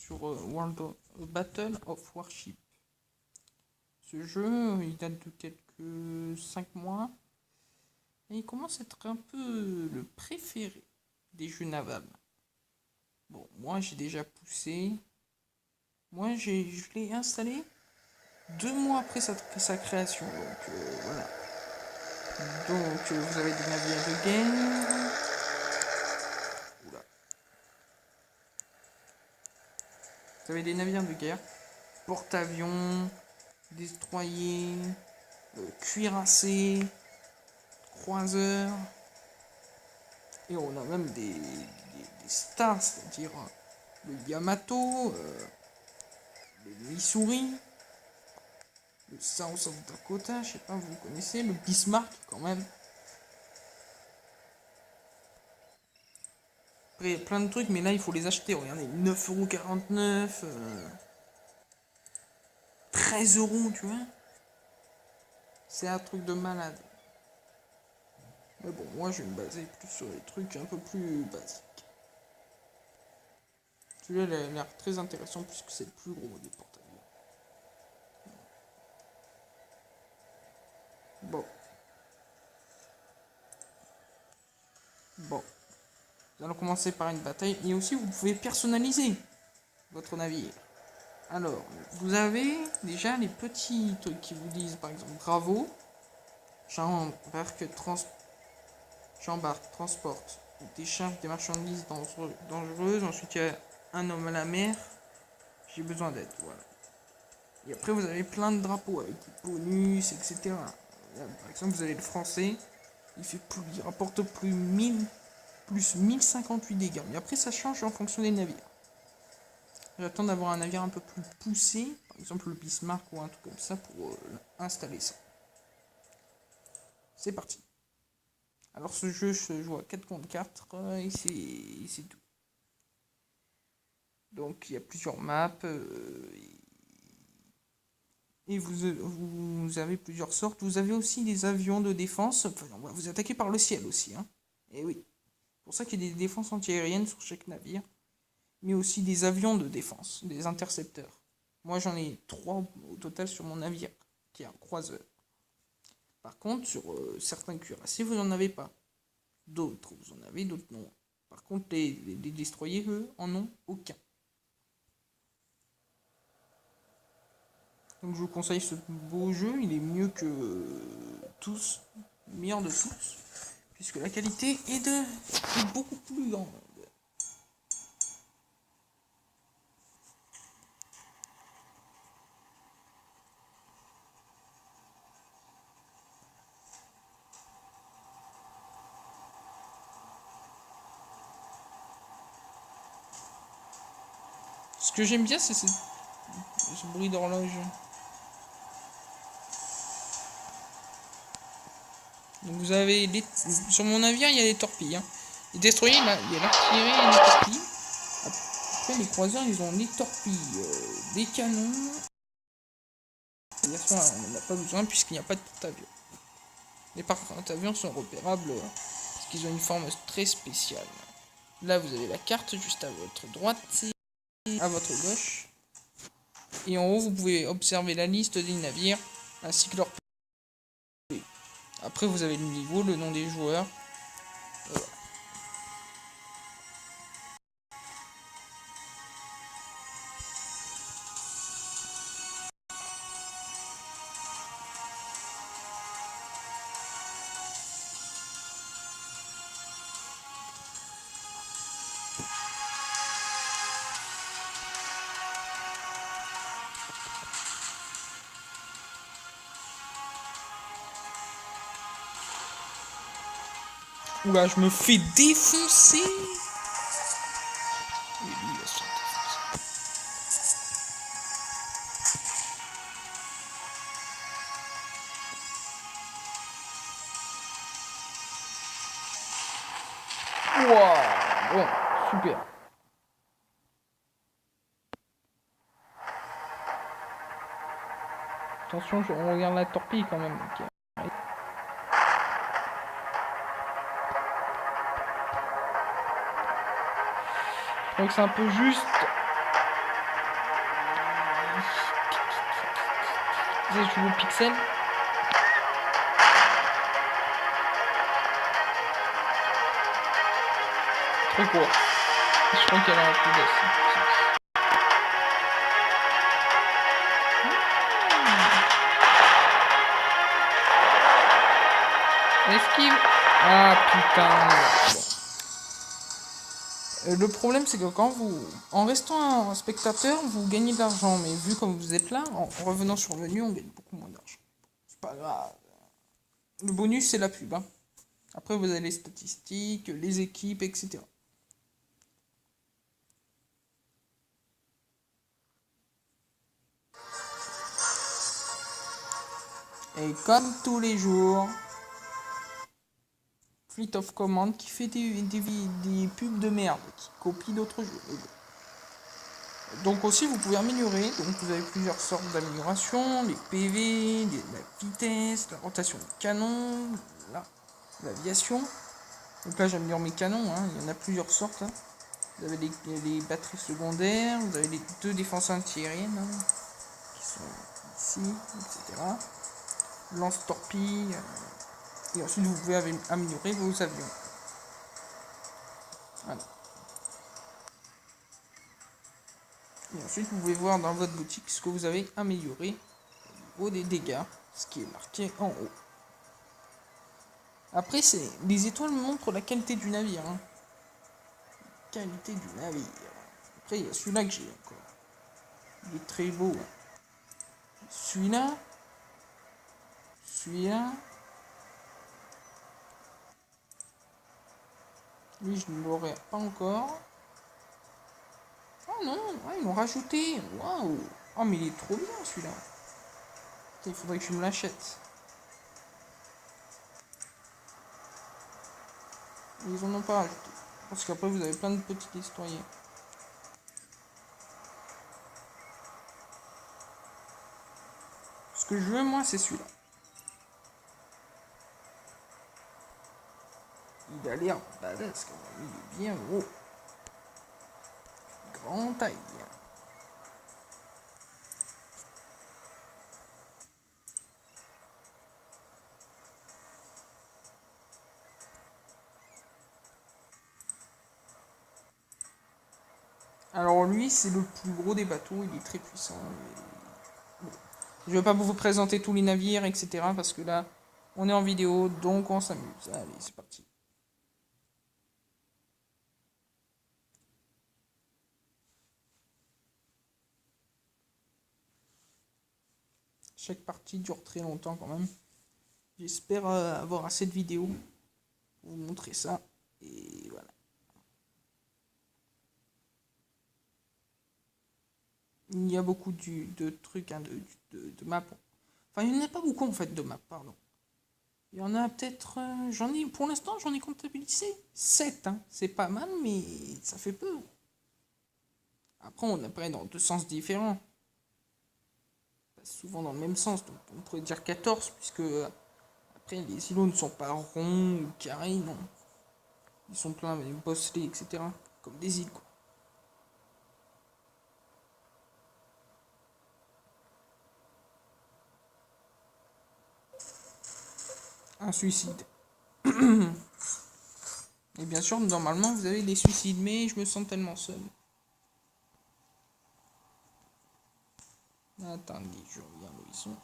sur Battle of Warship. Ce jeu, il date de quelques 5 mois. Et il commence à être un peu le préféré des jeux navals. Bon, moi j'ai déjà poussé. Moi je l'ai installé 2 mois après sa création. Donc voilà. Donc vous avez des navires de guerre. Oula. Vous avez des navires de guerre. Porte-avions, destroyers, cuirassés, croiseurs. Et on a même des stars, c'est-à-dire le Yamato, le Missouri, le South of Dakota, je sais pas, vous connaissez, le Bismarck quand même. Après, il y a plein de trucs, mais là, il faut les acheter. Regardez, 9,49€, 13€, tu vois. C'est un truc de malade. Mais bon, moi, je vais me baser plus sur les trucs un peu plus basiques. Celui-là, il a l'air très intéressant puisque c'est le plus gros des porte-avions. Bon. Nous allons commencer par une bataille. Et aussi, vous pouvez personnaliser votre navire. Alors, vous avez déjà les petits trucs qui vous disent, par exemple, bravo, j'embarque, transporte, décharge des marchandises dangereuses. Ensuite, il y a un homme à la mer. J'ai besoin d'aide, voilà. Et après, vous avez plein de drapeaux avec des bonus, etc. Là, par exemple, vous avez le français. Il rapporte plus 1058 dégâts. Mais après, ça change en fonction des navires. J'attends d'avoir un navire un peu plus poussé, par exemple le Bismarck ou un truc comme ça, pour installer ça. C'est parti. Alors ce jeu se joue à 4 contre 4 et c'est tout. Donc il y a plusieurs maps et vous avez plusieurs sortes. Vous avez aussi des avions de défense. Enfin, on va vous attaquer par le ciel aussi. Hein. Et oui. C'est pour ça qu'il y a des défenses antiaériennes sur chaque navire. Mais aussi des avions de défense, des intercepteurs. Moi j'en ai 3 au total sur mon navire, qui est un croiseur. Par contre, sur certains cuirassés, vous n'en avez pas. D'autres, vous en avez, d'autres non. Par contre, les destroyers, eux, en ont aucun. Donc je vous conseille ce beau jeu, il est mieux que tous, meilleur de tous, puisque la qualité est beaucoup plus grande. Ce que j'aime bien, c'est ce bruit d'horloge. Donc vous avez sur mon navire, il y a des torpilles. Hein. Les destroyers, là, il y a l'artillerie et les torpilles. Après, les croiseurs, ils ont des torpilles, des canons. Et ça, on n'en a pas besoin puisqu'il n'y a pas de porte-avions. Les porte-avions sont repérables parce qu'ils ont une forme très spéciale. Là, vous avez la carte juste à votre droite et à votre gauche. Et en haut, vous pouvez observer la liste des navires ainsi que leur PV. Après, vous avez le niveau, le nom des joueurs. Voilà. Oula, je me fais défoncer. Et lui, il va se faire défoncer. Wow, bon, super. Attention, on regarde la torpille quand même. Okay. Donc c'est un peu juste. Ça joue au pixel. Trop court. Je crois qu'elle a un peu d'os. Esquive. Ah putain. Bon. Le problème c'est que quand vous, en restant un spectateur, vous gagnez de l'argent, mais vu comme vous êtes là, en revenant sur le menu, on gagne beaucoup moins d'argent. C'est pas grave. Le bonus c'est la pub. Hein. Après vous avez les statistiques, les équipes, etc. Et comme tous les jours, Fleet of Command qui fait des pubs de merde, qui copie d'autres jeux. Donc aussi vous pouvez améliorer, donc vous avez plusieurs sortes d'améliorations, les PV, la vitesse, la rotation du canon, l'aviation. Donc là j'améliore mes canons, hein. Il y en a plusieurs sortes. Hein. Vous avez les batteries secondaires, vous avez les 2 défenses antiaériennes hein, qui sont ici, etc. Lance-torpille. Et ensuite vous pouvez améliorer vos avions. Voilà. Et ensuite vous pouvez voir dans votre boutique ce que vous avez amélioré au niveau des dégâts, ce qui est marqué en haut. Après, les étoiles montrent la qualité du navire. Hein. Qualité du navire. Après, il y a celui-là que j'ai encore. Il est très beau. Hein. Celui-là. Celui-là. Lui, je ne l'aurais pas encore. Oh non, ouais, ils l'ont rajouté. Waouh. Oh, mais il est trop bien celui-là. Il faudrait que je me l'achète. Ils en ont pas rajouté. Parce qu'après, vous avez plein de petits destroyers. Ce que je veux, moi, c'est celui-là. Il a l'air badass quand même. Il est bien gros. Grande taille. Alors lui, c'est le plus gros des bateaux. Il est très puissant. Bon. Je ne vais pas vous présenter tous les navires, etc. Parce que là, on est en vidéo, donc on s'amuse. Allez, c'est parti. Chaque partie dure très longtemps quand même. J'espère avoir assez de vidéos pour vous montrer ça. Et voilà. Il y a beaucoup de trucs, hein, de maps. Enfin, il n'y en a pas beaucoup en fait de maps, pardon. Il y en a peut-être. Pour l'instant, j'en ai comptabilisé 7. Hein. C'est pas mal, mais ça fait peu. Après, on apparaît dans 2 sens différents. Pas souvent dans le même sens. Donc, on pourrait dire 14, puisque après, les îlots ne sont pas ronds ou carrés, non. Ils sont pleins avec bosselés, etc. Comme des îles, quoi. Un suicide. Et bien sûr, normalement, vous avez des suicides, mais je me sens tellement seul. Attendez, je regarde où ils sont.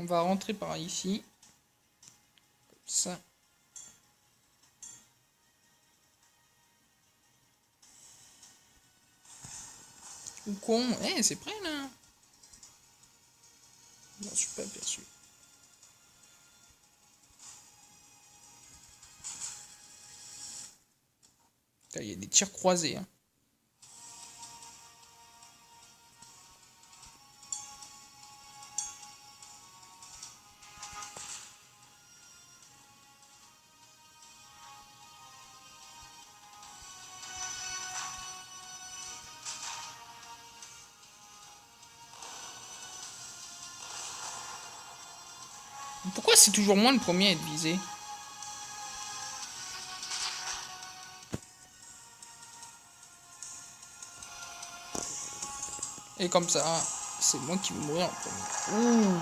On va rentrer par ici. Comme ça. Ou con. Eh, c'est prêt là. Non, je suis pas aperçu. Là, il y a des tirs croisés. Hein. Pourquoi c'est toujours moi le premier à être visé? Et comme ça, c'est moi qui vais mourir en premier. Ouh.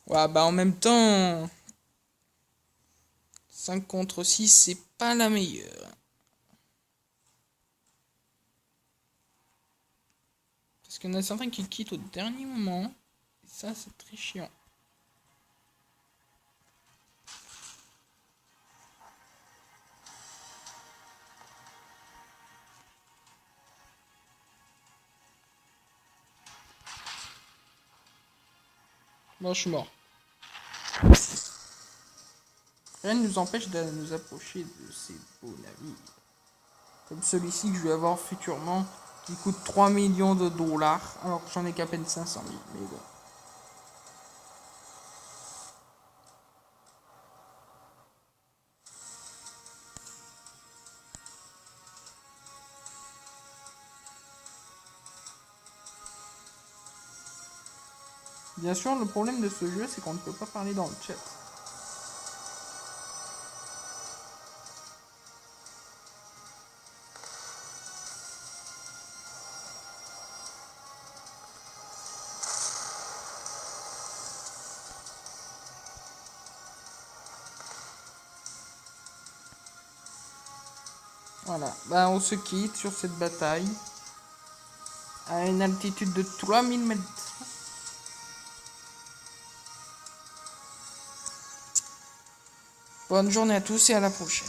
Ouais, bah en même temps, 5 contre 6, c'est pas la meilleure. Parce qu'il y en a certains qui quittent au dernier moment. Et ça, c'est très chiant. Bon, je suis mort. Rien ne nous empêche de nous approcher de ces beaux navires. Comme celui-ci que je vais avoir futurement, qui coûte 3 millions de dollars, alors que j'en ai qu'à peine 500 000. Mais bon. Bien sûr, le problème de ce jeu, c'est qu'on ne peut pas parler dans le chat. Voilà, bah on se quitte sur cette bataille à une altitude de 3000 mètres. Bonne journée à tous et à la prochaine.